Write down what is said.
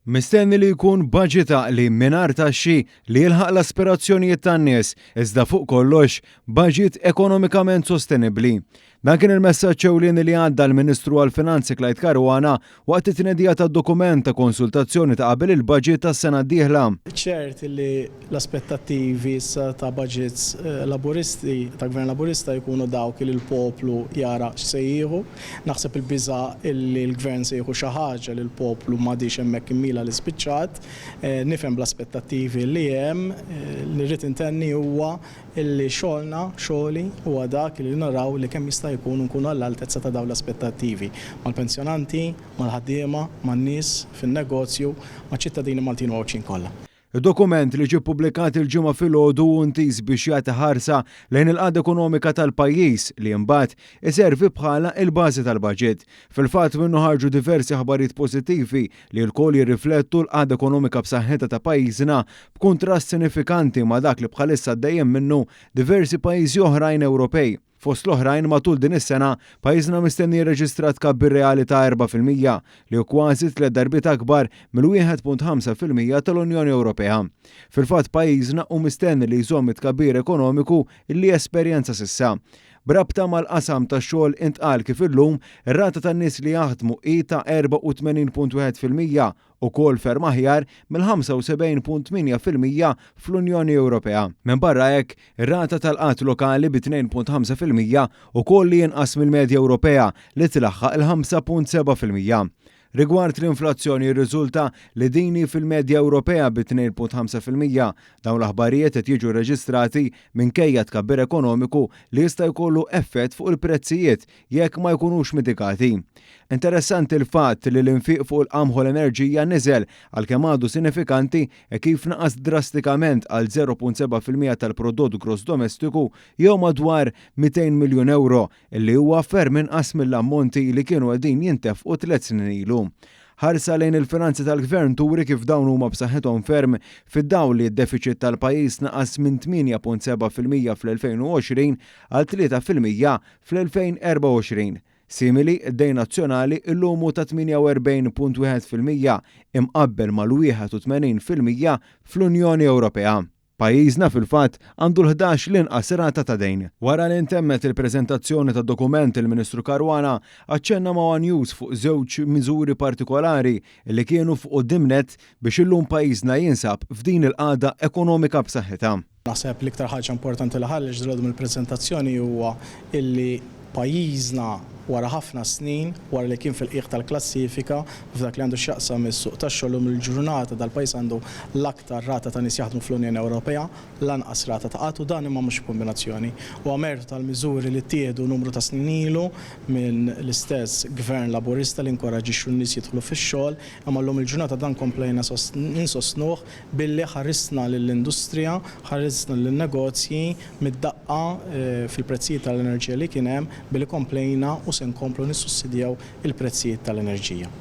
Mistenni li jkun budgeta li mingħajr taxxi li jilħaq l-aspirazzjonijiet tan-nies, iżda fuq kollox budget ekonomikament sostenibbli. Dan kien il-messaġġ ewlieni li għadda l-Ministru għall-Finanzi Clyde Caruana waqt it-tnedija tad-dokument ta' konsultazzjoni ta' qabel il-budget tas-sena d-dieħla. ċert li l-aspettattivi ta' budgets laburisti, ta' gvern laburista jkunu dawk li l-poplu jara x'se jieħu. Naħseb il-biża' li l-gvern se jieħu xi ħaġa li l-poplu m'għadix hemmhekk immila li spiċċat. Nifhem bl-aspettattivi li hemm, li rrid intenni huwa illi xogħli huwa dak li naraw li kemm jista' jkun nkunu għall-altezza ta' dawn l-aspettattivi mal-pensjonanti, mal-ħaddiema, man-nies fin-negozju, maċ-ċittadini Maltin u kollha. Il-dokument li ġie ppubblikat il-ġimgħa filgħodu ntis biex jagħti ħarsa lejn il-qagħda ekonomika tal-pajjiż li mbagħad iservi bħala il-bażi tal-baġit. Fil-fatt minnu ħarġu diversi aħbarijiet pożittivi li l-kol jirriflettu l-qagħda ekonomika b'saħħitha ta' pajjiżna b'kuntrast sinifikanti ma' dak li bħalissa għaddejjem minnu diversi pajjiżi oħrajn Ewropej. Fost l-oħrajn matul din is-sena pajjiżna mistenni jirreġistrat tkabbir reali ta' 4% li hu kważi 3 darbiet akbar mill-1.5% tal-Unjoni Ewropea. Fil-fatt pajjiżna hu mistenni li jżomm it-tkabbir ekonomiku li esperjenza s'issa. Brabta mal-qasam tax-xogħol intqal kif illum ir-rata tan-nies li jaħdmu hi ta' 84.1% ukoll ferm aħjar mill-75.8% fl-Unjoni Ewropea. Minn barra hekk, ir-rata tal-qatt lokali bi 2.5% ukoll li jinqas mill-medja Ewropea li tlaħħaq il-5.7%. Rigward l-inflazzjoni jirriżulta li dini fil-medja Ewropea bi 2.5%. Dawn l-aħbarijiet qed jiġu reġistrati minkejja tkabbir ekonomiku li jista' jkollu effett fuq il-prezzijiet jekk ma jkunux mitigati. Interessanti l-fatt li l-infiq fuq il-qamħu l-enerġija niżel għalkemm għadu sinifikanti kif naqas drastikament għal 0.7% tal-prodott gross domestiku jew madwar 200 miljun euro illi huwa ferm inqas mill-ammonti li kienu qegħdin jintefqu 3 snin ilu. Ħarsa lejn il-finanzi tal-gvern turi kif dawn huma b'saħħithom ferm fid-dawl li d-deficit tal-pajjiż naqas minn 8.7% fl-2020 għal 3% fl-2024. Simili, id-dejn nazzjonali illumu ta' 48.1% imqabbel mal-81% fl-Unjoni Ewropea. Pajjiżna fil-fatt għandu l-11 l-inqas rata ta' dejn. Wara li ntemmet il-preżentazzjoni tad-dokument il-Ministru Caruana aċċenna ma' News fuq żewġ miżuri partikolari li kienu fuq dimnet biex illum pajjiżna jinsab f'din il-qagħda ekonomika b'saħħitha. Naħseb l-iktar ħaġa importanti li ħarġet mill-preżentazzjoni huwa illi pajjiżna wara ħafna snin, wara li kien fil-qiegħ tal-klassifika, f'dak li għandu x'jaqsam is-suq tax-xogħol u mill-ġurnata tal-pajjiż għandu l-aktar rata ta' nies jaħdmu fl-Unjoni Ewropea, l-anqas rata ta' qatt u dan imma mhux kombinazzjoni. U mertu tal-miżuri li ttieħdu numru ta' snin ilu minn l-istess gvern laburista li inkoraġixxu n-nies jidħlu fix-xogħol, imma llum il-ġurnata dan komplejna insostnuh billi ħarisna lill-industrija, ħarisna lin-negozji mid-daqqa fil-prezzijiet tal-enerġija li kien hemm billi komplejna u se nkomplu nissussidjaw il-prezzijiet tal-enerġija.